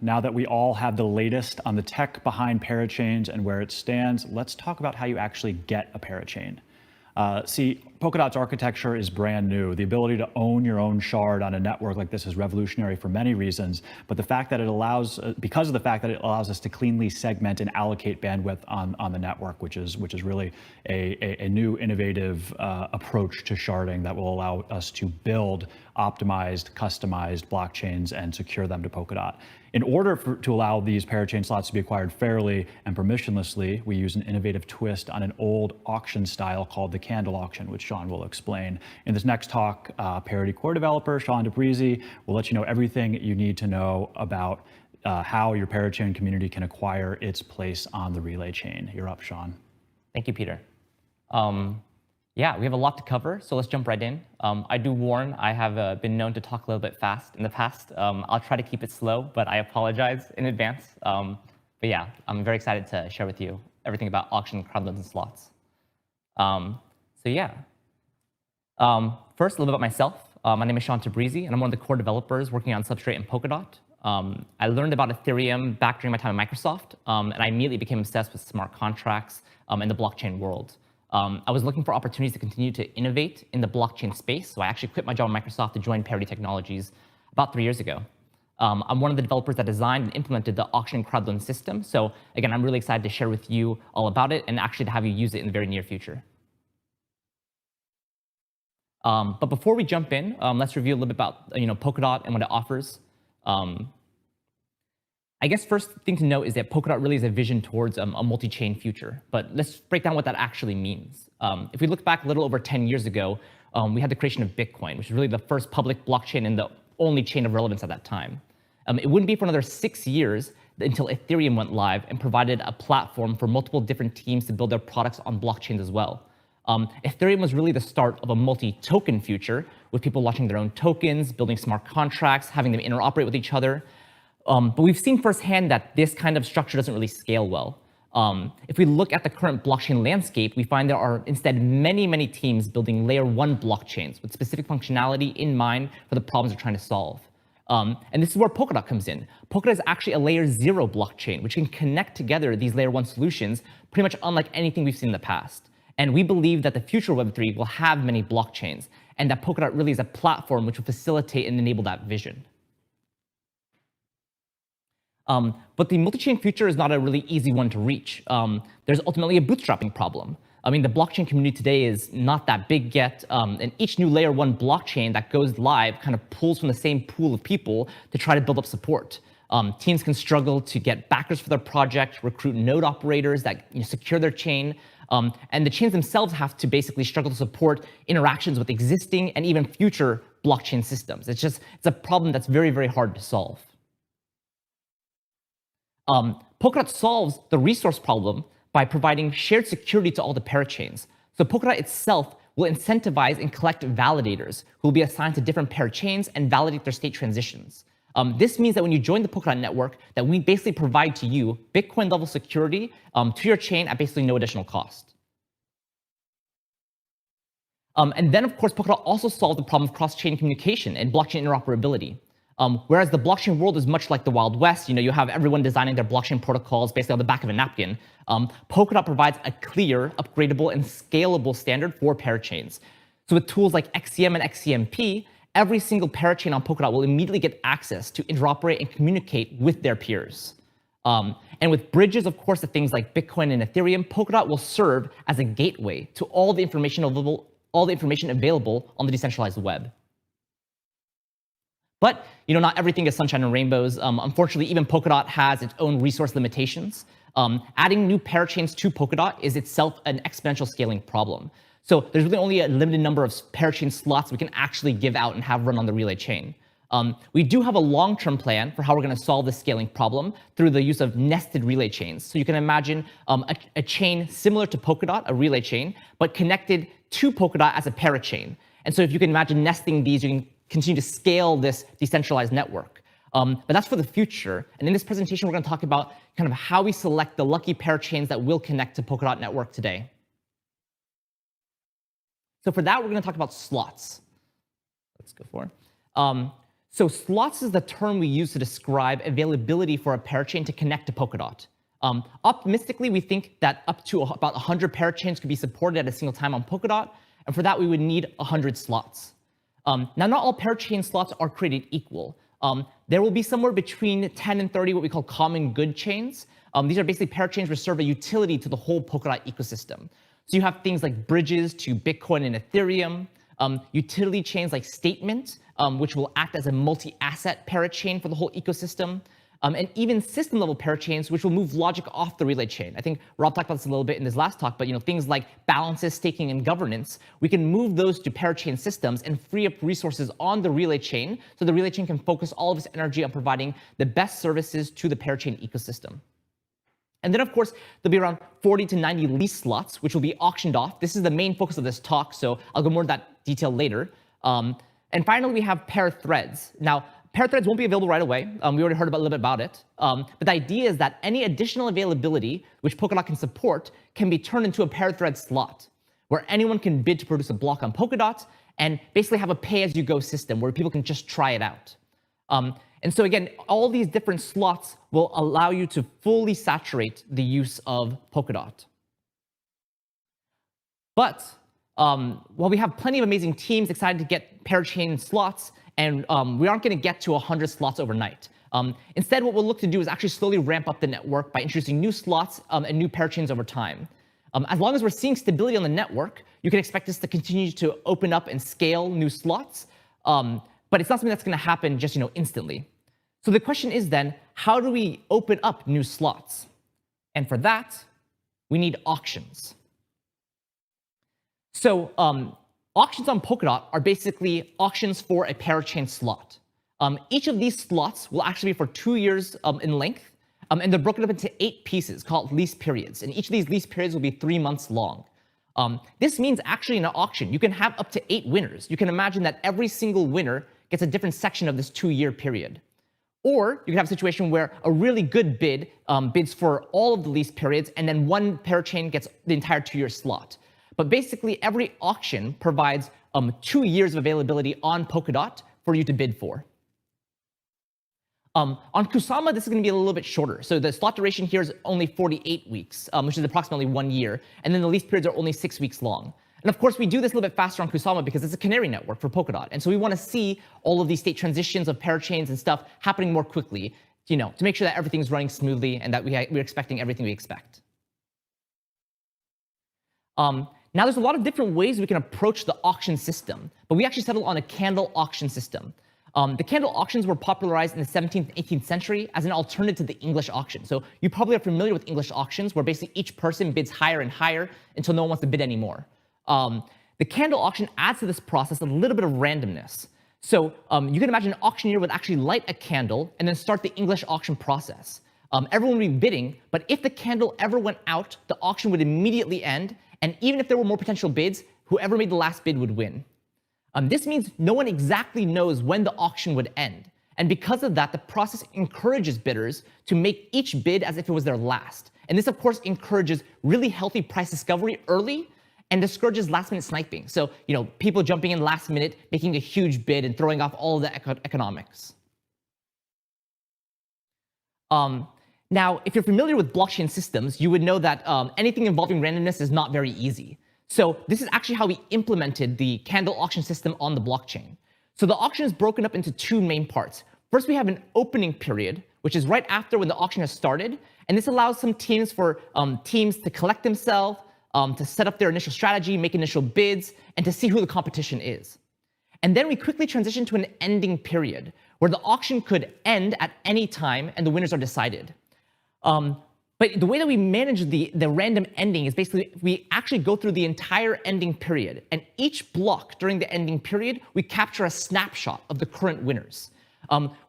Now that we all have the latest on the tech behind parachains and where it stands, let's talk about how you actually get a parachain. See, Polkadot's architecture is brand new. The ability to own your own shard on a network like this is revolutionary for many reasons, but the fact that it allows, because of the fact that it allows us to cleanly segment and allocate bandwidth on the network, which is really a new innovative approach to sharding that will allow us to build optimized, customized blockchains and secure them to Polkadot. In order to allow these parachain slots to be acquired fairly and permissionlessly, we use an innovative twist on an old auction style called the candle auction, which Sean will explain. In this next talk, Parity core developer Sean DeBreezy will let you know everything you need to know about how your parachain community can acquire its place on the relay chain. You're up, Sean. Thank you, Peter. Yeah, we have a lot to cover, so let's jump right in. I do warn, I have been known to talk a little bit fast in the past. I'll try to keep it slow, but I apologize in advance. But yeah, I'm very excited to share with you everything about auction, crowdloads, and slots. So yeah, first, a little bit about myself. My name is Sean DeBreezy, and I'm one of the core developers working on Substrate and Polkadot. I learned about Ethereum back during my time at Microsoft, and I immediately became obsessed with smart contracts and the blockchain world. I was looking for opportunities to continue to innovate in the blockchain space, so I actually quit my job at Microsoft to join Parity Technologies about 3 years ago. I'm one of the developers that designed and implemented the auction and crowdloan system, so again, I'm really excited to share with you all about it and actually to have you use it in the very near future. But before we jump in, let's review a little bit about Polkadot and what it offers. I guess first thing to note is that Polkadot really is a vision towards a multi-chain future. But let's break down what that actually means. If we look back a little over 10 years ago, we had the creation of Bitcoin, which was really the first public blockchain and the only chain of relevance at that time. It wouldn't be for another 6 years until Ethereum went live and provided a platform for multiple different teams to build their products on blockchains as well. Ethereum was really the start of a multi-token future, with people launching their own tokens, building smart contracts, having them interoperate with each other. But we've seen firsthand that this kind of structure doesn't really scale well. If we look at the current blockchain landscape, we find there are instead many teams building layer 1 blockchains with specific functionality in mind for the problems they're trying to solve. And this is where Polkadot comes in. Polkadot is actually a layer 0 blockchain, which can connect together these layer 1 solutions pretty much unlike anything we've seen in the past. And we believe that the future of Web3 will have many blockchains, and that Polkadot really is a platform which will facilitate and enable that vision. But the multi-chain future is not a really easy one to reach. There's ultimately a bootstrapping problem. I mean, the blockchain community today is not that big yet, and each new layer 1 blockchain that goes live kind of pulls from the same pool of people to try to build up support. Teams can struggle to get backers for their project, recruit node operators that secure their chain, and the chains themselves have to basically struggle to support interactions with existing and even future blockchain systems. It's a problem that's very hard to solve. Polkadot solves the resource problem by providing shared security to all the parachains. So Polkadot itself will incentivize and collect validators who will be assigned to different parachains and validate their state transitions. This means that when you join the Polkadot network, that we basically provide to you Bitcoin-level security to your chain at basically no additional cost. And then, of course, Polkadot also solves the problem of cross-chain communication and blockchain interoperability. Whereas the blockchain world is much like the Wild West, you have everyone designing their blockchain protocols basically on the back of a napkin. Polkadot provides a clear, upgradable, and scalable standard for parachains. So with tools like XCM and XCMP, every single parachain on Polkadot will immediately get access to interoperate and communicate with their peers. And with bridges, of course, to things like Bitcoin and Ethereum, Polkadot will serve as a gateway to all the information available on the decentralized web. But not everything is sunshine and rainbows. Unfortunately, even Polkadot has its own resource limitations. Adding new parachains to Polkadot is itself an exponential scaling problem. So there's really only a limited number of parachain slots we can actually give out and have run on the relay chain. We do have a long-term plan for how we're going to solve this scaling problem through the use of nested relay chains. So you can imagine a chain similar to Polkadot, a relay chain, but connected to Polkadot as a parachain. And so if you can imagine nesting these, you can continue to scale this decentralized network. But that's for the future. And in this presentation, we're going to talk about kind of how we select the lucky parachains that will connect to Polkadot network today. So for that, we're going to talk about slots. Let's go for it. So slots is the term we use to describe availability for a parachain to connect to Polkadot. Optimistically, we think that up to about 100 parachains could be supported at a single time on Polkadot, and for that we would need 100 slots. Now, not all parachain slots are created equal. There will be somewhere between 10 and 30 what we call common good chains. These are basically parachains which serve a utility to the whole Polkadot ecosystem. So you have things like bridges to Bitcoin and Ethereum, utility chains like Statement, which will act as a multi-asset parachain for the whole ecosystem, and even system-level parachains, which will move logic off the relay chain. I think Rob talked about this a little bit in his last talk, but things like balances, staking, and governance, we can move those to parachain systems and free up resources on the relay chain, so the relay chain can focus all of its energy on providing the best services to the parachain ecosystem. And then, of course, there'll be around 40 to 90 lease slots, which will be auctioned off. This is the main focus of this talk, so I'll go more into that detail later. And finally, we have pair threads. Now, pair threads won't be available right away. We already heard a little bit about it. But the idea is that any additional availability which Polkadot can support can be turned into a pair thread slot, where anyone can bid to produce a block on Polkadot and basically have a pay-as-you-go system where people can just try it out. And so again, all these different slots will allow you to fully saturate the use of Polkadot. But while we have plenty of amazing teams excited to get parachain slots, and we aren't going to get to 100 slots overnight. Instead, what we'll look to do is actually slowly ramp up the network by introducing new slots and new parachains over time. As long as we're seeing stability on the network, you can expect us to continue to open up and scale new slots. But it's not something that's going to happen just instantly. So the question is then, how do we open up new slots? And for that, we need auctions. So auctions on Polkadot are basically auctions for a parachain slot. Each of these slots will actually be for 2 years in length, and they're broken up into 8 pieces called lease periods. And each of these lease periods will be 3 months long. This means actually in an auction, you can have up to 8 winners. You can imagine that every single winner gets a different section of this 2-year period. Or you can have a situation where a really good bid bids for all of the lease periods, and then one parachain gets the entire 2-year slot. But basically, every auction provides 2 years of availability on Polkadot for you to bid for. On Kusama, this is going to be a little bit shorter. So the slot duration here is only 48 weeks, which is approximately 1 year. And then the lease periods are only 6 weeks long. And of course, we do this a little bit faster on Kusama because it's a canary network for Polkadot. And so we want to see all of these state transitions of parachains and stuff happening more quickly, to make sure that everything's running smoothly and that we're expecting everything we expect. Now, there's a lot of different ways we can approach the auction system, but we actually settled on a candle auction system. The candle auctions were popularized in the 17th and 18th century as an alternative to the English auction. So you probably are familiar with English auctions, where basically each person bids higher and higher until no one wants to bid anymore. The candle auction adds to this process a little bit of randomness. So you can imagine an auctioneer would actually light a candle and then start the English auction process. Everyone would be bidding, but if the candle ever went out, the auction would immediately end. And even if there were more potential bids, whoever made the last bid would win. This means no one exactly knows when the auction would end. And because of that, the process encourages bidders to make each bid as if it was their last. And this, of course, encourages really healthy price discovery early and discourages last-minute sniping. So, people jumping in last minute, making a huge bid and throwing off all of the economics. Now, if you're familiar with blockchain systems, you would know that anything involving randomness is not very easy. So this is actually how we implemented the candle auction system on the blockchain. So the auction is broken up into 2 main parts. First, we have an opening period, which is right after when the auction has started. And this allows some teams to collect themselves, to set up their initial strategy, make initial bids, and to see who the competition is. And then we quickly transition to an ending period, where the auction could end at any time and the winners are decided. But the way that we manage the random ending is basically we actually go through the entire ending period, and each block during the ending period, we capture a snapshot of the current winners.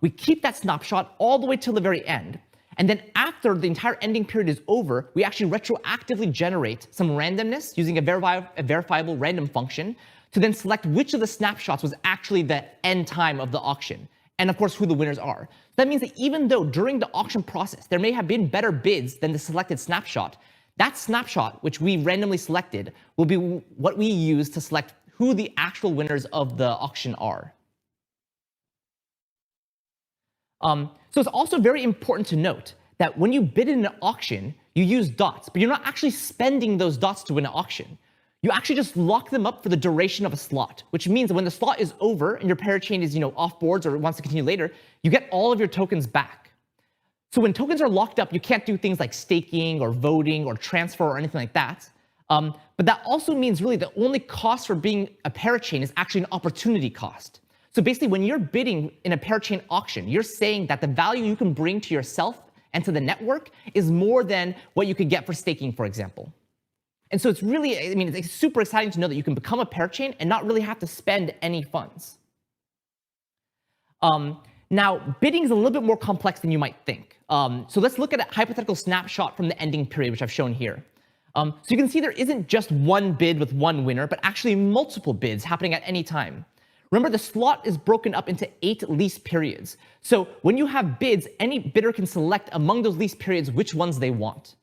We keep that snapshot all the way till the very end. And then after the entire ending period is over, we actually retroactively generate some randomness using a verifiable random function to then select which of the snapshots was actually the end time of the auction. And of course, who the winners are. So that means that even though during the auction process, there may have been better bids than the selected snapshot, that snapshot, which we randomly selected, will be what we use to select who the actual winners of the auction are. So it's also very important to note that when you bid in an auction, you use dots, but you're not actually spending those dots to win an auction. You actually just lock them up for the duration of a slot, which means that when the slot is over and your parachain is off boards or wants to continue later, you get all of your tokens back. So when tokens are locked up, you can't do things like staking or voting or transfer or anything like that. But that also means really the only cost for being a parachain is actually an opportunity cost. So basically, when you're bidding in a parachain auction, you're saying that the value you can bring to yourself and to the network is more than what you could get for staking, for example. And so it's really, it's super exciting to know that you can become a parachain and not really have to spend any funds. Now, bidding is a little bit more complex than you might think. So let's look at a hypothetical snapshot from the ending period, which I've shown here. So you can see there isn't just one bid with one winner, but actually multiple bids happening at any time. Remember, the slot is broken up into 8 lease periods. So when you have bids, any bidder can select among those lease periods which ones they want.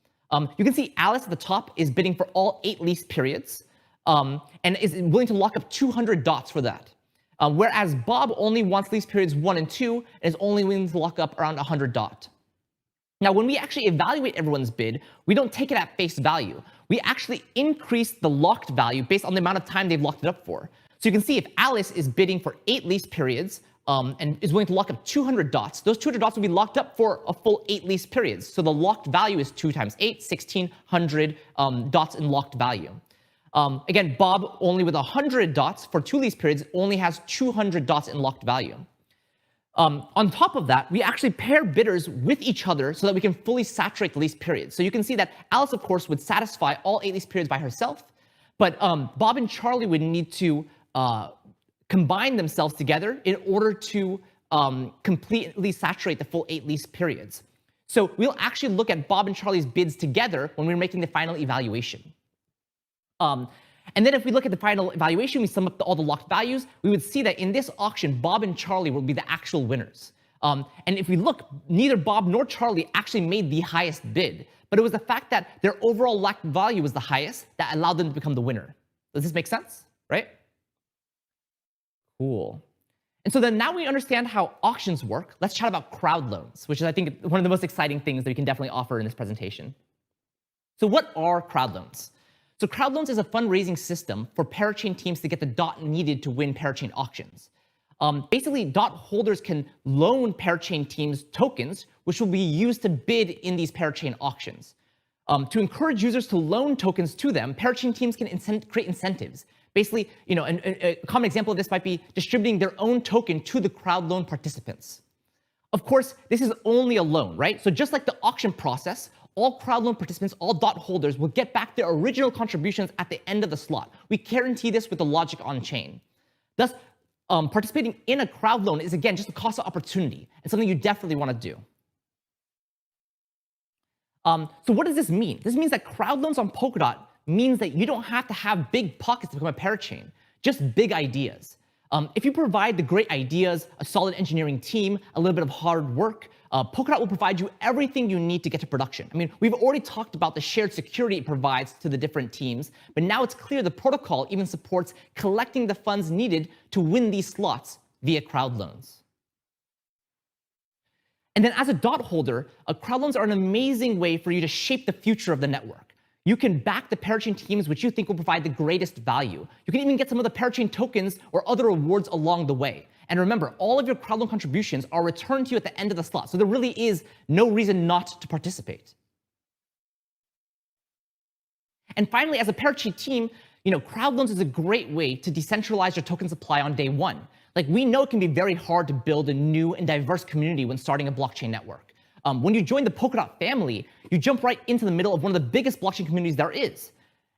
You can see Alice at the top is bidding for all 8 lease periods and is willing to lock up 200 dots for that. Whereas Bob only wants lease periods 1 and 2 and is only willing to lock up around 100 dot. Now, when we actually evaluate everyone's bid, we don't take it at face value. We actually increase the locked value based on the amount of time they've locked it up for. So you can see if Alice is bidding for 8 lease periods and is willing to lock up 200 dots, those 200 dots will be locked up for a full 8 lease periods. So the locked value is 2 times 8, 1,600 dots in locked value. Again, Bob, only with 100 dots for 2 lease periods, only has 200 dots in locked value. On top of that, we actually pair bidders with each other so that we can fully saturate the lease periods. So you can see that Alice, of course, would satisfy all 8 lease periods by herself, but Bob and Charlie would need to combine themselves together in order to completely saturate the full 8 lease periods. So we'll actually look at Bob and Charlie's bids together when we're making the final evaluation. And then if we look at the final evaluation, we sum up all the locked values, we would see that in this auction, Bob and Charlie will be the actual winners. And if we look, neither Bob nor Charlie actually made the highest bid, but it was the fact that their overall locked value was the highest that allowed them to become the winner. Does this make sense, right? Cool. And so then now we understand how auctions work, let's chat about crowd loans, which is, I think, one of the most exciting things that we can definitely offer in this presentation. So what are crowd loans? So crowd loans is a fundraising system for parachain teams to get the dot needed to win parachain auctions. Basically, dot holders can loan parachain teams tokens, which will be used to bid in these parachain auctions. To encourage users to loan tokens to them, parachain teams can create incentives. Basically, a common example of this might be distributing their own token to the crowd loan participants. Of course, this is only a loan, right? So just like the auction process, all crowd loan participants, all dot holders will get back their original contributions at the end of the slot. We guarantee this with the logic on chain. Thus, participating in a crowd loan is, again, just a cost of opportunity and something you definitely want to do. So what does this mean? This means that crowd loans on Polkadot means that you don't have to have big pockets to become a parachain, just big ideas. If you provide the great ideas, a solid engineering team, a little bit of hard work, Polkadot will provide you everything you need to get to production. We've already talked about the shared security it provides to the different teams, but now it's clear the protocol even supports collecting the funds needed to win these slots via crowd loans. And then as a dot holder, crowd loans are an amazing way for you to shape the future of the network. You can back the parachain teams which you think will provide the greatest value. You can even get some of the parachain tokens or other rewards along the way. And remember, all of your crowd loan contributions are returned to you at the end of the slot, so there really is no reason not to participate. And finally, as a parachain team, crowd loans is a great way to decentralize your token supply on day one. Like, we know it can be very hard to build a new and diverse community when starting a blockchain network. When you join the Polkadot family, you jump right into the middle of one of the biggest blockchain communities there is.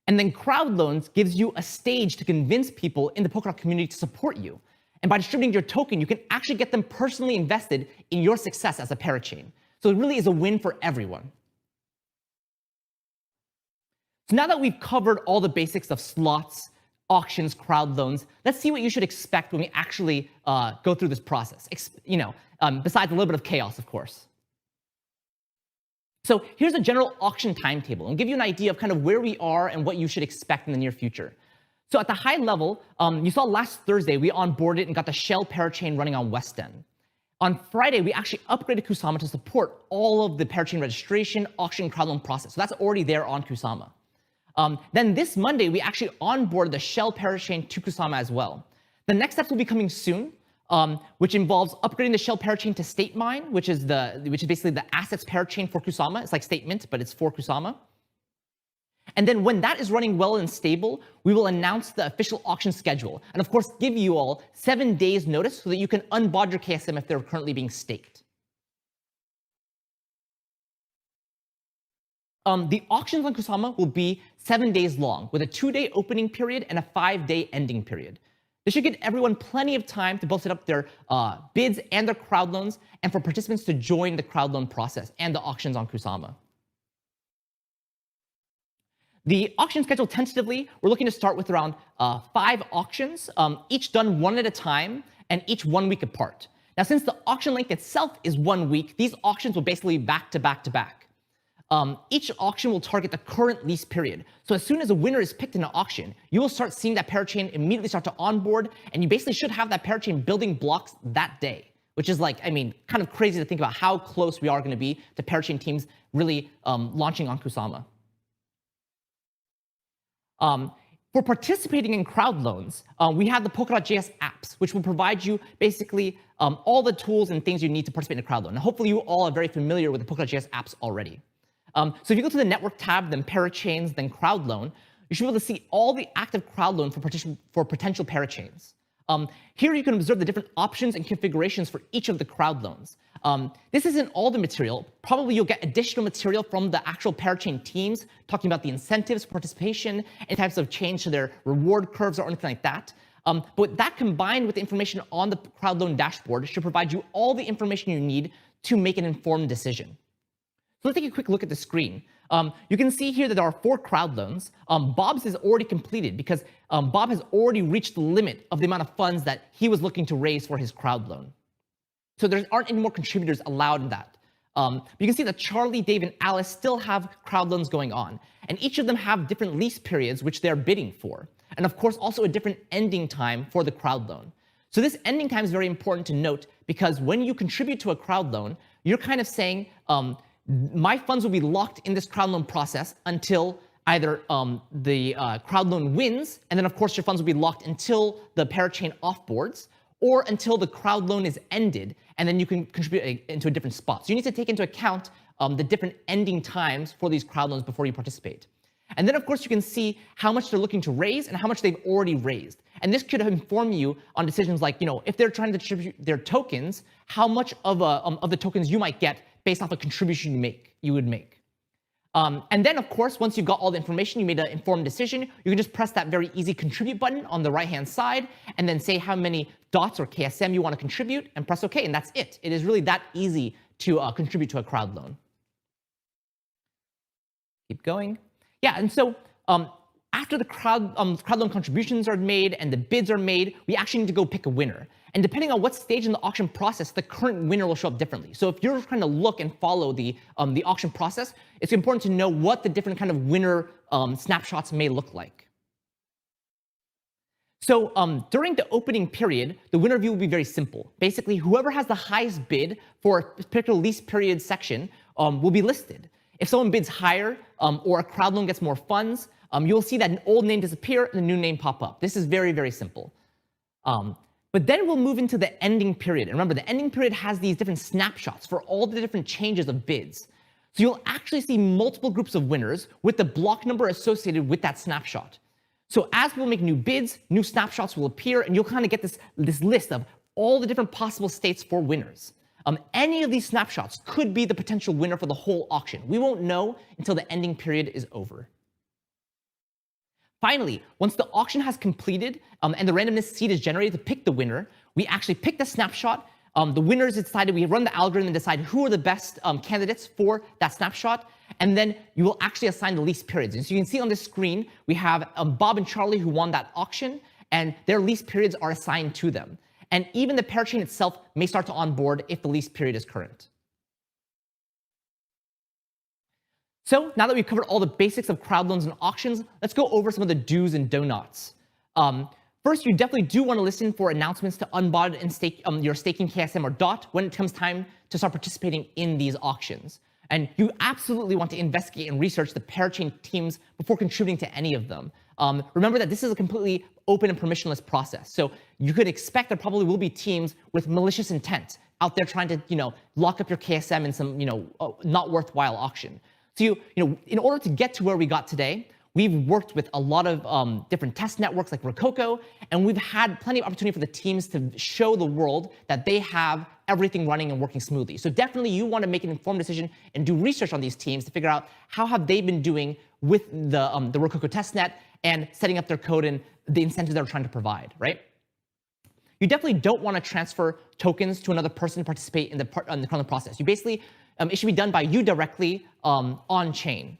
And then crowd loans gives you a stage to convince people in the Polkadot community to support you. And by distributing your token, you can actually get them personally invested in your success as a parachain. So it really is a win for everyone. So now that we've covered all the basics of slots, auctions, crowd loans, let's see what you should expect when we actually go through this process. Besides a little bit of chaos, of course. So here's a general auction timetable and give you an idea of kind of where we are and what you should expect in the near future. So at the high level, you saw last Thursday, we onboarded and got the Shell Parachain running on West End. On Friday, we actually upgraded Kusama to support all of the Parachain registration, auction, and crowd loan process. So that's already there on Kusama. Then this Monday, we actually onboarded the shell Parachain to Kusama as well. The next steps will be coming soon, which involves upgrading the shell Parachain to state mine, which is basically the assets Parachain for Kusama. It's like statement, but it's for Kusama. And then when that is running well and stable, we will announce the official auction schedule. And of course, give you all 7 days notice so that you can unbod your KSM if they're currently being staked. The auctions on Kusama will be 7 days long, with a 2-day opening period and a 5-day ending period. This should give everyone plenty of time to both set up their bids and their crowd loans, and for participants to join the crowd loan process and the auctions on Kusama. The auction schedule, tentatively, we're looking to start with around 5 auctions, each done one at a time and each 1 week apart. Now, since the auction length itself is 1 week, these auctions will basically be back to back to back. Each auction will target the current lease period. So as soon as a winner is picked in an auction, you will start seeing that Parachain immediately start to onboard, and you basically should have that Parachain building blocks that day, which is like, I mean, kind of crazy to think about how close we are going to be to Parachain teams really launching on Kusama. For participating in crowd loans, we have the Polkadot.js apps, which will provide you basically all the tools and things you need to participate in a crowd loan. Now, hopefully you all are very familiar with the Polkadot.js apps already. So if you go to the network tab, then Parachains, then crowd loan, you should be able to see all the active crowd loan for potential Parachains. Here you can observe the different options and configurations for each of the crowd loans. This isn't all the material. Probably you'll get additional material from the actual Parachain teams talking about the incentives, participation, and types of change to their reward curves or anything like that. But that combined with the information on the crowd loan dashboard should provide you all the information you need to make an informed decision. So let's take a quick look at the screen. You can see here that there are 4 crowd loans. Bob's is already completed because Bob has already reached the limit of the amount of funds that he was looking to raise for his crowd loan. So there aren't any more contributors allowed in that. You can see that Charlie, Dave, and Alice still have crowd loans going on. And each of them have different lease periods which they're bidding for. And of course, also a different ending time for the crowd loan. So this ending time is very important to note because when you contribute to a crowd loan, you're kind of saying, my funds will be locked in this crowd loan process until either the crowd loan wins, and then of course your funds will be locked until the Parachain offboards, or until the crowd loan is ended, and then you can contribute into a different spot. So you need to take into account the different ending times for these crowd loans before you participate. And then of course you can see how much they're looking to raise and how much they've already raised. And this could inform you on decisions like, if they're trying to distribute their tokens, how much of the tokens you might get based off a contribution you would make. And then, of course, once you've got all the information, you made an informed decision, you can just press that very easy contribute button on the right-hand side, and then say how many dots or KSM you want to contribute, and press OK, and that's it. It is really that easy to contribute to a crowd loan. Keep going. Yeah, and so after the crowd loan contributions are made and the bids are made, we actually need to go pick a winner. And depending on what stage in the auction process, the current winner will show up differently. So if you're trying to look and follow the auction process, it's important to know what the different kind of winner snapshots may look like. So during the opening period, the winner view will be very simple. Basically, whoever has the highest bid for a particular lease period section will be listed. If someone bids higher or a crowd loan gets more funds, you'll see that an old name disappear and a new name pop up. This is very, very simple. But then we'll move into the ending period. And remember, the ending period has these different snapshots for all the different changes of bids. So you'll actually see multiple groups of winners with the block number associated with that snapshot. So as we'll make new bids, new snapshots will appear, and you'll kind of get this list of all the different possible states for winners. Any of these snapshots could be the potential winner for the whole auction. We won't know until the ending period is over. Finally, once the auction has completed and the randomness seed is generated to pick the winner, we actually pick the snapshot. The winners decided, we run the algorithm and decide who are the best candidates for that snapshot, and then you will actually assign the lease periods. And so you can see on this screen, we have Bob and Charlie who won that auction, and their lease periods are assigned to them. And even the Parachain itself may start to onboard if the lease period is current. So now that we've covered all the basics of crowd loans and auctions, let's go over some of the do's and don'ts. First, you definitely do want to listen for announcements to unbond and stake your staking KSM or DOT when it comes time to start participating in these auctions. And you absolutely want to investigate and research the Parachain teams before contributing to any of them. Remember that this is a completely open and permissionless process. So you could expect there probably will be teams with malicious intent out there trying to, lock up your KSM in some, not worthwhile auction. So in order to get to where we got today, we've worked with a lot of different test networks like Rococo, and we've had plenty of opportunity for the teams to show the world that they have everything running and working smoothly. So definitely you want to make an informed decision and do research on these teams to figure out how have they been doing with the Rococo testnet and setting up their code and the incentives they're trying to provide, right? You definitely don't want to transfer tokens to another person to participate in the kernel process. You basically, it should be done by you directly on chain.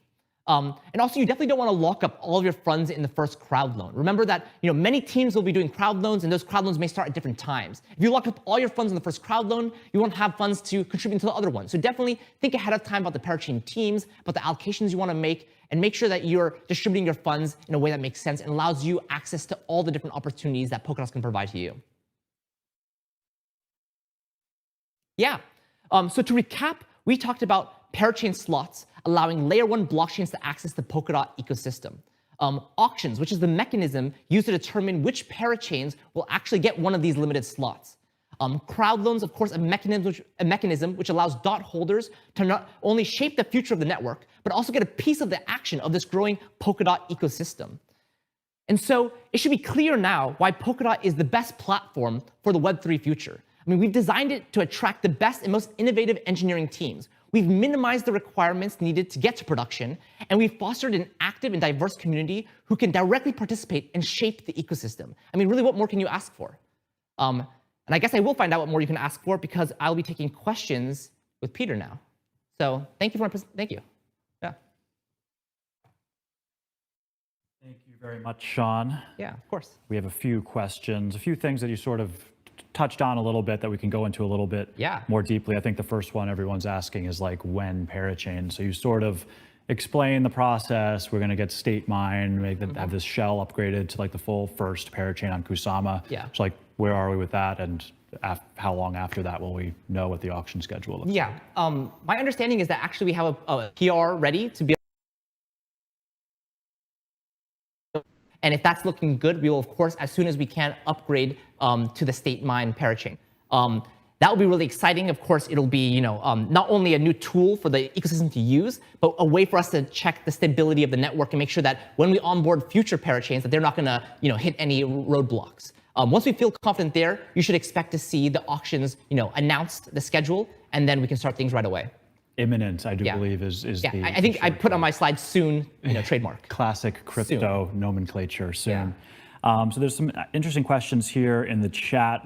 And also, you definitely don't want to lock up all of your funds in the first crowd loan. Remember that many teams will be doing crowd loans, and those crowd loans may start at different times. If you lock up all your funds in the first crowd loan, you won't have funds to contribute to the other one. So definitely think ahead of time about the Parachain teams, about the allocations you want to make, and make sure that you're distributing your funds in a way that makes sense and allows you access to all the different opportunities that Polkadot can provide to you. Yeah. So to recap, we talked about Parachain slots, allowing layer 1 blockchains to access the Polkadot ecosystem. Auctions, which is the mechanism used to determine which parachains will actually get one of these limited slots. Crowd loans, of course, a mechanism which allows DOT holders to not only shape the future of the network, but also get a piece of the action of this growing Polkadot ecosystem. And so it should be clear now why Polkadot is the best platform for the Web3 future. I mean, we've designed it to attract the best and most innovative engineering teams. We've minimized the requirements needed to get to production, and we've fostered an active and diverse community who can directly participate and shape the ecosystem. I mean, really, what more can you ask for? And I guess I will find out what more you can ask for because I'll be taking questions with Peter now. So thank you for my thank you. Yeah. Thank you very much, Sean. Yeah, of course. We have a few questions, a few things that you sort of touched on a little bit that we can go into a little bit more deeply. I think the first one everyone's asking is like when Parachain. So you sort of explain the process. We're going to get state mine, have this shell upgraded to like the full first Parachain on Kusama. Yeah. So like where are we with that, and how long after that will we know what the auction schedule looks like? Yeah. My understanding is that actually we have a PR ready to be. And if that's looking good, we will, of course, as soon as we can, upgrade to the state mine Parachain. That will be really exciting. Of course, it'll be not only a new tool for the ecosystem to use, but a way for us to check the stability of the network and make sure that when we onboard future Parachains, that they're not going to hit any roadblocks. Once we feel confident there, you should expect to see the auctions announced, the schedule, and then we can start things right away. Imminent, I do believe, is yeah. the I think I put on my slide soon, trademark. Classic crypto soon. Nomenclature, soon. Yeah. So there's some interesting questions here in the chat.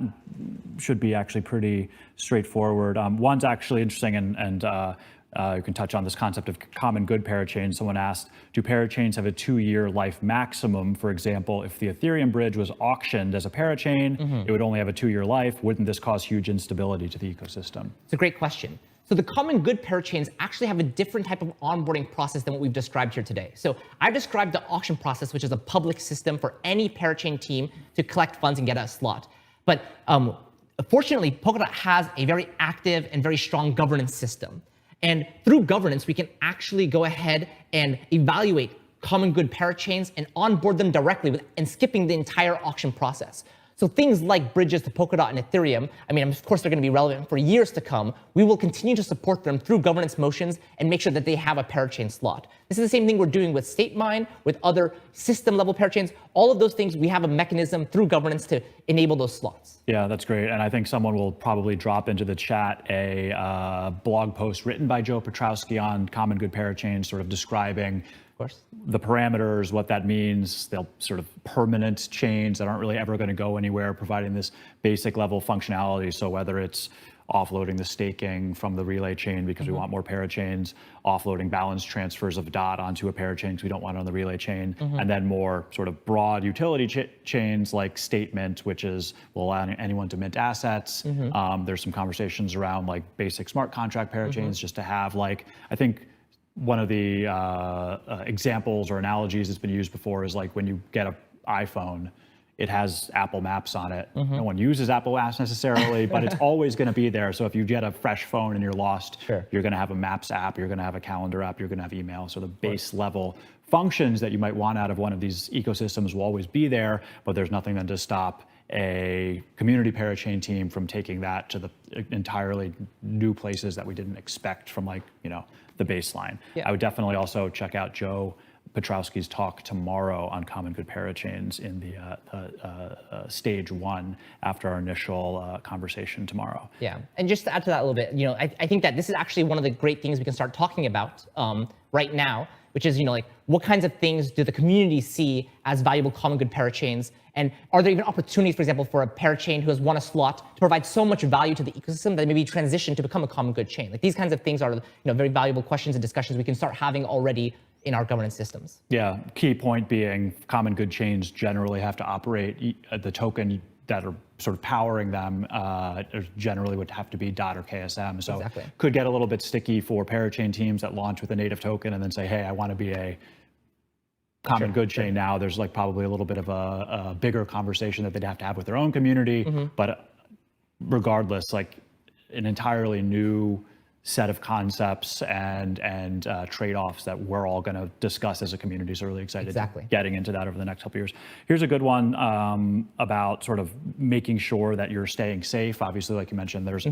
Should be actually pretty straightforward. One's actually interesting, and you can touch on this concept of common good parachain. Someone asked, do parachains have a 2-year life maximum? For example, if the Ethereum bridge was auctioned as a parachain, it would only have a 2-year life. Wouldn't this cause huge instability to the ecosystem? It's a great question. So the common good parachains actually have a different type of onboarding process than what we've described here today. So I've described the auction process, which is a public system for any parachain team to collect funds and get a slot. But fortunately, Polkadot has a very active and very strong governance system. And through governance, we can actually go ahead and evaluate common good parachains and onboard them directly and skipping the entire auction process. So things like bridges to Polkadot and Ethereum, I mean, of course, they're going to be relevant for years to come. We will continue to support them through governance motions and make sure that they have a parachain slot. This is the same thing we're doing with StateMine, with other system-level parachains. All of those things, we have a mechanism through governance to enable those slots. Yeah, that's great. And I think someone will probably drop into the chat a blog post written by Joe Petrowski on common good parachains, sort of describing the parameters, what that means. They'll sort of permanent chains that aren't really ever going to go anywhere, providing this basic level functionality. So whether it's offloading the staking from the relay chain because we want more parachains, offloading balance transfers of DOT onto a parachain because we don't want it on the relay chain, and then more sort of broad utility chains like statement, which will allow anyone to mint assets. There's some conversations around like basic smart contract parachains just to have like, I think, one of the examples or analogies that's been used before is like when you get an iPhone, it has Apple Maps on it. No one uses Apple Maps necessarily, but it's always going to be there. So if you get a fresh phone and you're lost, you're going to have a Maps app, you're going to have a calendar app, you're going to have email. So the base level functions that you might want out of one of these ecosystems will always be there, but there's nothing then to stop a community Parachain team from taking that to the entirely new places that we didn't expect from like, the baseline. I would definitely also check out Joe Petrowski's talk tomorrow on common good parachains in the stage 1 after our initial conversation tomorrow. Yeah, and just to add to that a little bit, I think that this is actually one of the great things we can start talking about right now, which is, like what kinds of things do the community see as valuable common good parachains? And are there even opportunities, for example, for a parachain who has won a slot to provide so much value to the ecosystem that maybe transition to become a common good chain? Like these kinds of things are, very valuable questions and discussions we can start having already in our governance systems. Yeah, key point being common good chains generally have to operate, the token that are sort of powering them generally would have to be DOT or KSM. So could get a little bit sticky for parachain teams that launch with a native token and then say, hey, I want to be a common good chain now. There's like probably a little bit of a bigger conversation that they'd have to have with their own community. But regardless, like an entirely new set of concepts and trade-offs that we're all going to discuss as a community. So really excited getting into that over the next couple of years. Here's a good one about sort of making sure that you're staying safe. Obviously, like you mentioned, there's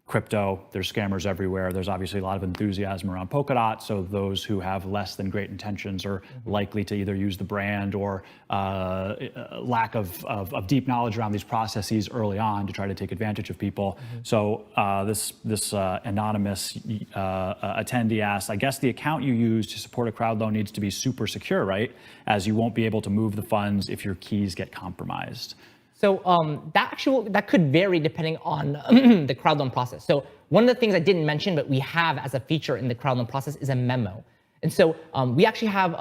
crypto, there's scammers everywhere. There's obviously a lot of enthusiasm around Polkadot. So those who have less than great intentions are likely to either use the brand or lack of deep knowledge around these processes early on to try to take advantage of people. So this anonymous attendee asked, I guess the account you use to support a crowd loan needs to be super secure, right? As you won't be able to move the funds if your keys get compromised. So that could vary depending on the crowd loan process. So one of the things I didn't mention, but we have as a feature in the crowd loan process is a memo. And so we actually have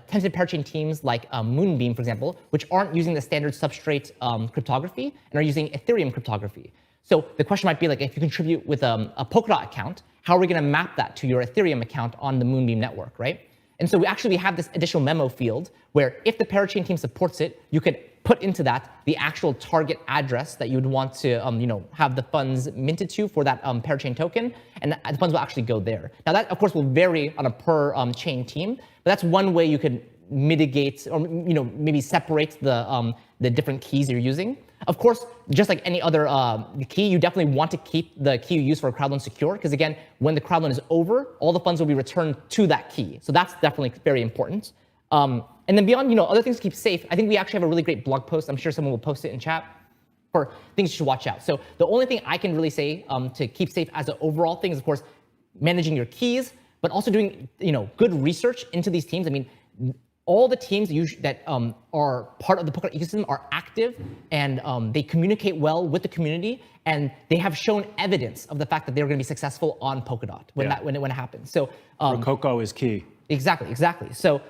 tentative parachain teams like Moonbeam, for example, which aren't using the standard substrate cryptography and are using Ethereum cryptography. So the question might be like, if you contribute with a Polkadot account, how are we going to map that to your Ethereum account on the Moonbeam network, right? And so we have this additional memo field where if the parachain team supports it, you could put into that the actual target address that you would want to have the funds minted to for that parachain token, and the funds will actually go there. Now that of course will vary on a per chain team, but that's one way you could mitigate or maybe separate the different keys you're using. Of course, just like any other key, you definitely want to keep the key you use for a crowd loan secure, because again, when the crowd loan is over, all the funds will be returned to that key. So that's definitely very important. And then beyond, other things to keep safe, I think we actually have a really great blog post. I'm sure someone will post it in chat for things you should watch out. So the only thing I can really say to keep safe as an overall thing is, of course, managing your keys, but also doing, good research into these teams. I mean, all the teams that are part of the Polkadot ecosystem are active and they communicate well with the community, and they have shown evidence of the fact that they're going to be successful on Polkadot when it happens. So Rococo is key. Exactly. So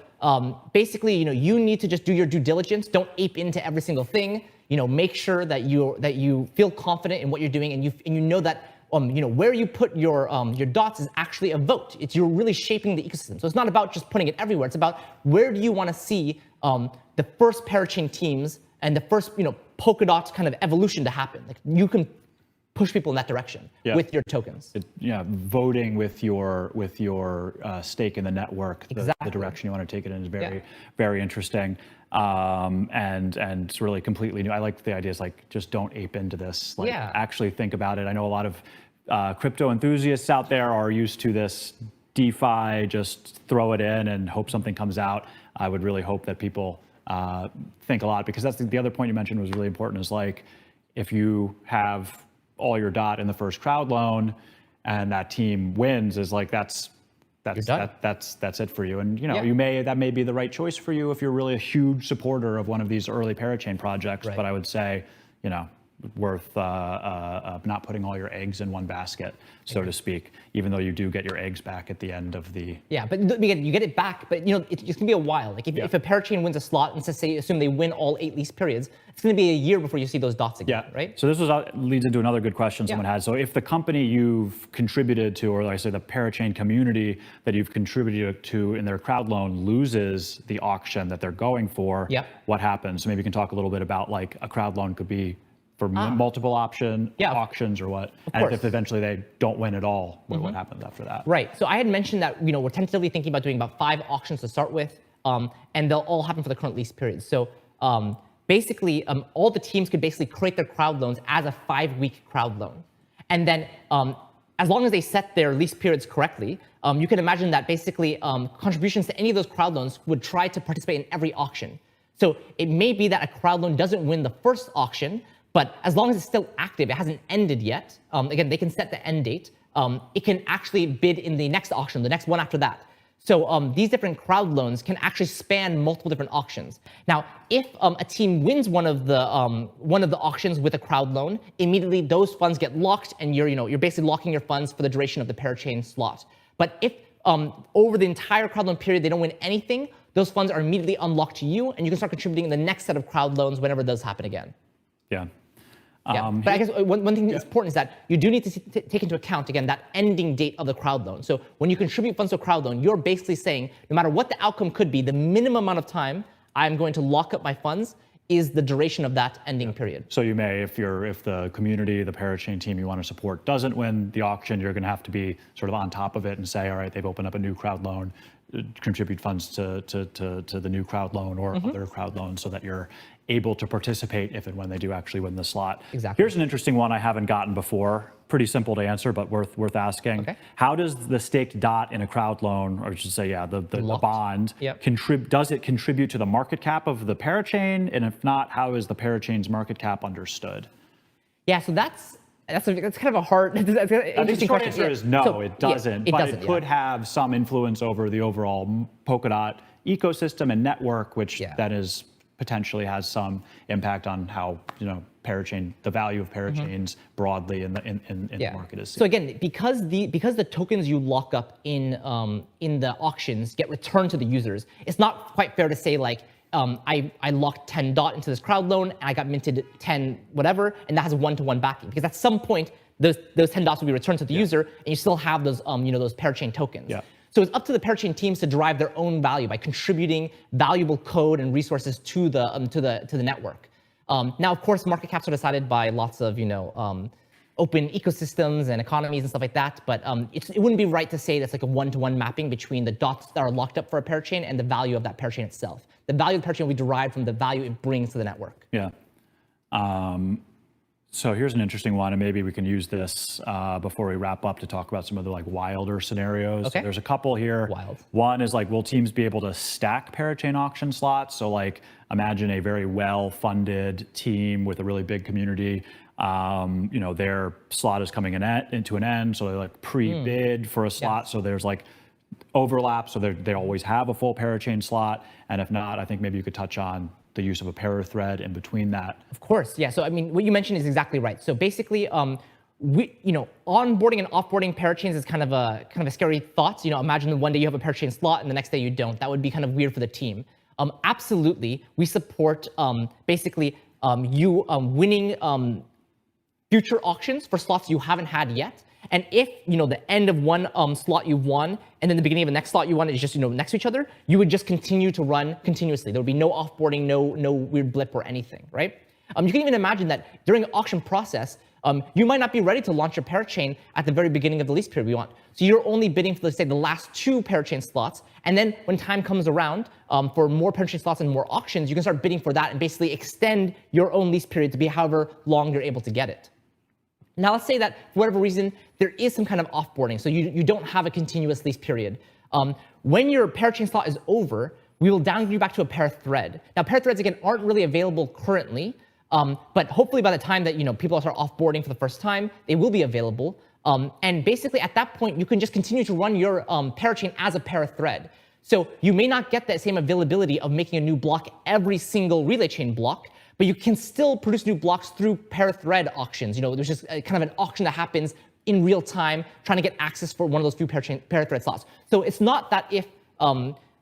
basically, you need to just do your due diligence. Don't ape into every single thing. Make sure that you feel confident in what you're doing, and you know that where you put your dots is actually a vote. You're really shaping the ecosystem. So it's not about just putting it everywhere. It's about where do you want to see the first parachain teams and the first Polkadot kind of evolution to happen. Like you can push people in that direction with your tokens. Voting with your stake in the network, the direction you want to take it in is very interesting, and it's really completely new. I like the ideas like just don't ape into this. Actually think about it. I know a lot of crypto enthusiasts out there are used to this DeFi, just throw it in and hope something comes out. I would really hope that people think a lot, because that's the other point you mentioned was really important, is like if you have all your DOT in the first crowd loan and that team wins, is like that's it for you. And that may be the right choice for you if you're really a huge supporter of one of these early parachain projects. But I would say worth not putting all your eggs in one basket, so to speak, even though you do get your eggs back at the end of the. Yeah, but again, you get it back, but it's going to be a while. Like if a parachain wins a slot, and assume they win all 8 lease periods, it's going to be a year before you see those dots again, right? So this leads into another good question someone had. So if the company you've contributed to, or like I say, the Parachain community that you've contributed to in their crowd loan loses the auction that they're going for, what happens? So maybe you can talk a little bit about like a crowd loan could be for multiple auctions or what, and if eventually they don't win at all, what happens after that? Right. So I had mentioned that we're tentatively thinking about doing about 5 auctions to start with, and they'll all happen for the current lease period. So basically, all the teams could basically create their crowd loans as a 5-week crowd loan, and then as long as they set their lease periods correctly, you can imagine that basically contributions to any of those crowd loans would try to participate in every auction. So it may be that a crowd loan doesn't win the first auction, but as long as it's still active, it hasn't ended yet. Again, they can set the end date. It can actually bid in the next auction, the next one after that. So these different crowd loans can actually span multiple different auctions. Now, if a team wins one of the auctions with a crowd loan, immediately those funds get locked, and you're basically locking your funds for the duration of the Parachain slot. But if over the entire crowd loan period they don't win anything, those funds are immediately unlocked to you, and you can start contributing in the next set of crowd loans whenever it does happen again. Yeah. But I guess one thing that's important is that you do need to take into account, again, that ending date of the crowd loan. So when you contribute funds to a crowd loan, you're basically saying, no matter what the outcome could be, the minimum amount of time I'm going to lock up my funds is the duration of that ending period. So you may, if the community, the Parachain team you want to support doesn't win the auction, you're going to have to be sort of on top of it and say, all right, they've opened up a new crowd loan, contribute funds to the new crowd loan or other crowd loans so that you're able to participate if and when they do actually win the slot. Exactly. Here's an interesting one I haven't gotten before. Pretty simple to answer, but worth asking. Okay. How does the staked dot in a crowd loan, or I should say, the bond, does it contribute to the market cap of the Parachain? And if not, how is the Parachain's market cap understood? Yeah, so that's kind of a hard, interesting short question. Answer is no, so, it doesn't. It but doesn't, it could have some influence over the overall Polkadot ecosystem and network, which then is potentially has some impact on how Parachain, the value of Parachains broadly in the market is seen. So again, because the tokens you lock up in the auctions get returned to the users, it's not quite fair to say like I locked 10 DOT into this crowd loan and I got minted 10 whatever, and that has a 1-to-1 backing, because at some point those 10 dots will be returned to the user, and you still have those those Parachain tokens. Yeah. So it's up to the Parachain teams to derive their own value by contributing valuable code and resources to the network. Now, of course, market caps are decided by lots of open ecosystems and economies and stuff like that. But it wouldn't be right to say that's like a 1-to-1 mapping between the dots that are locked up for a Parachain and the value of that Parachain itself. The value of the Parachain will be derived from the value it brings to the network. Yeah. So here's an interesting one, and maybe we can use this before we wrap up to talk about some of the like wilder scenarios. Okay. So there's a couple here. Wild. One is like, will teams be able to stack Parachain auction slots? So like, imagine a very well-funded team with a really big community. Their slot is coming into an end, so they like pre-bid for a slot. So there's like overlap, so they always have a full Parachain slot. And if not, I think maybe you could touch on the use of a pair thread in between that. Of course, yeah. So I mean, what you mentioned is exactly right. So basically, onboarding and offboarding Parachains is kind of a scary thought. Imagine one day you have a Parachain slot and the next day you don't. That would be kind of weird for the team. Absolutely, we support you winning future auctions for slots you haven't had yet. And if the end of one slot you won and then the beginning of the next slot you won is just next to each other, you would just continue to run continuously. There would be no offboarding, no weird blip or anything, right? You can even imagine that during an auction process, you might not be ready to launch your Parachain at the very beginning of the lease period we want. So you're only bidding for, let's say, the last 2 Parachain slots, and then when time comes around for more Parachain slots and more auctions, you can start bidding for that and basically extend your own lease period to be however long you're able to get it. Now, let's say that for whatever reason, there is some kind of offboarding, so you don't have a continuous lease period. When your Parachain slot is over, we will downgrade you back to a pair thread. Now, pair threads, again, aren't really available currently, but hopefully by the time that people start offboarding for the first time, they will be available. And basically, at that point, you can just continue to run your Parachain as a pair thread. So you may not get that same availability of making a new block every single relay chain block, but you can still produce new blocks through pair-thread auctions. There's just kind of an auction that happens in real time, trying to get access for one of those few pair-thread slots. So it's not that if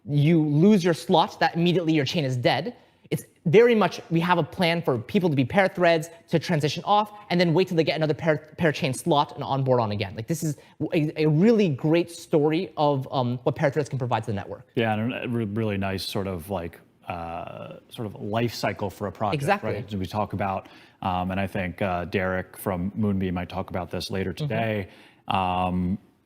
you lose your slot, that immediately your chain is dead. It's very much, we have a plan for people to be pair threads, to transition off, and then wait till they get another Parachain slot and onboard on again. Like, this is a really great story of what pair threads can provide to the network. Yeah, and a really nice sort of life cycle for a project. Exactly. Right? We talk about, and I think Derek from Moonbeam might talk about this later today.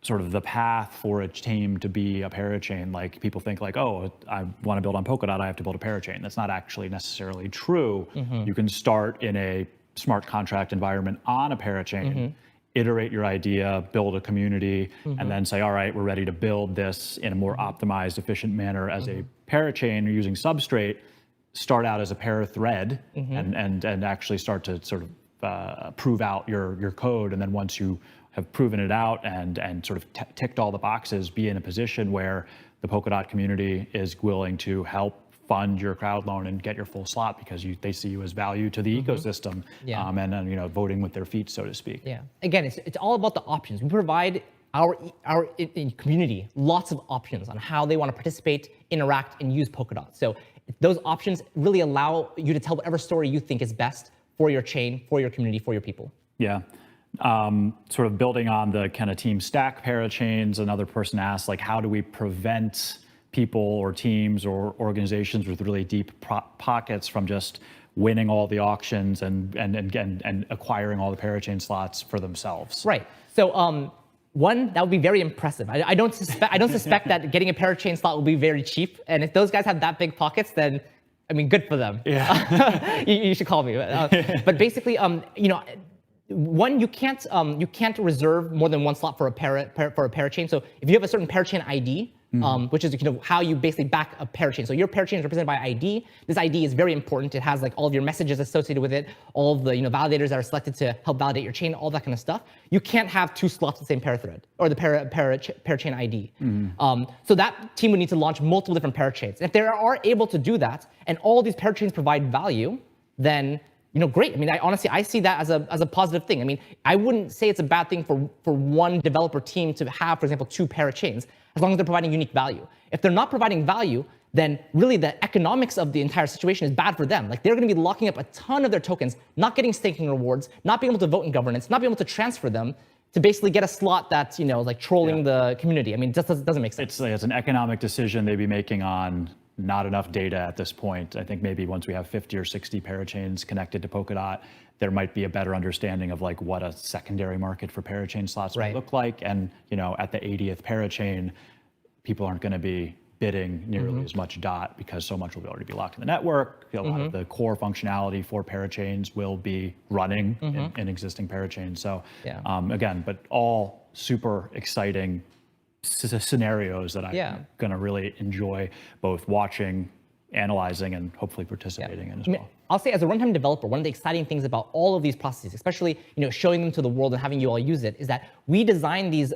Sort of the path for a team to be a parachain. Like, people think like, oh, I want to build on Polkadot, I have to build a parachain. That's not actually necessarily true. You can start in a smart contract environment on a parachain, iterate your idea, build a community, and then say, all right, we're ready to build this in a more optimized, efficient manner as a parachain or using Substrate. Start out as a pair thread and actually start to sort of prove out your code. And then once you have proven it out and sort of ticked all the boxes, be in a position where the Polkadot community is willing to help fund your crowd loan and get your full slot because they see you as value to the ecosystem, and voting with their feet, so to speak. Yeah. Again, it's all about the options. We provide our community lots of options on how they want to participate, interact, and use Polkadot. So those options really allow you to tell whatever story you think is best for your chain, for your community, for your people. Yeah. Sort of building on the kind of team stack parachains, another person asked, like, how do we prevent people or teams or organizations with really deep pockets from just winning all the auctions and acquiring all the parachain slots for themselves? Right. So one, that would be very impressive. I don't suspect that getting a parachain slot will be very cheap. And if those guys have that big pockets, then I mean, good for them. Yeah. you should call me. But basically, one, you can't reserve more than one slot for a parachain. So if you have a certain parachain ID, which is how you basically back a parachain. So your parachain is represented by ID. This ID is very important. It has like all of your messages associated with it, all of the validators that are selected to help validate your chain, all that kind of stuff. You can't have two slots of the same parathread or the parachain ID. So that team would need to launch multiple different parachains. If they are able to do that, and all these parachains provide value, then great. I mean, I see that as a positive thing. I mean, I wouldn't say it's a bad thing for one developer team to have, for example, two parachains, as long as they're providing unique value. If they're not providing value, then really the economics of the entire situation is bad for them. Like, they're going to be locking up a ton of their tokens, not getting staking rewards, not being able to vote in governance, not being able to transfer them to basically get a slot that's like trolling the community. I mean, it just doesn't make sense. It's an economic decision they'd be making on not enough data at this point. I think maybe once we have 50 or 60 parachains connected to Polkadot, there might be a better understanding of like what a secondary market for parachain slots might look like. And at the 80th parachain, people aren't going to be bidding nearly as much DOT because so much will already be locked in the network. A lot of the core functionality for parachains will be running in existing parachains. So again, but all super exciting scenarios that I'm going to really enjoy both watching, analyzing, and hopefully participating in as well. I'll say, as a runtime developer, one of the exciting things about all of these processes, especially showing them to the world and having you all use it, is that we design these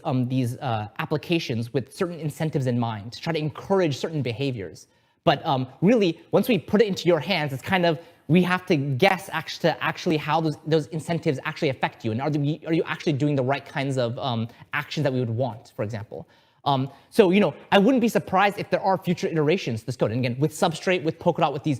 applications with certain incentives in mind to try to encourage certain behaviors. But really, once we put it into your hands, it's kind of, we have to guess actually how those incentives actually affect you, and are you actually doing the right kinds of actions that we would want, for example. So I wouldn't be surprised if there are future iterations to this code. And again, with Substrate, with Polkadot, with these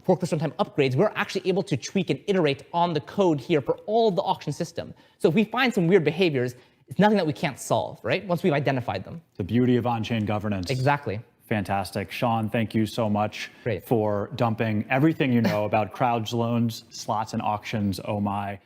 forkless runtime upgrades, we're actually able to tweak and iterate on the code here for all the auction system. So if we find some weird behaviors, it's nothing that we can't solve, right? Once we've identified them. The beauty of on-chain governance. Exactly. Fantastic. Sean, thank you so much for dumping everything you know about crowd loans, slots, and auctions. Oh my.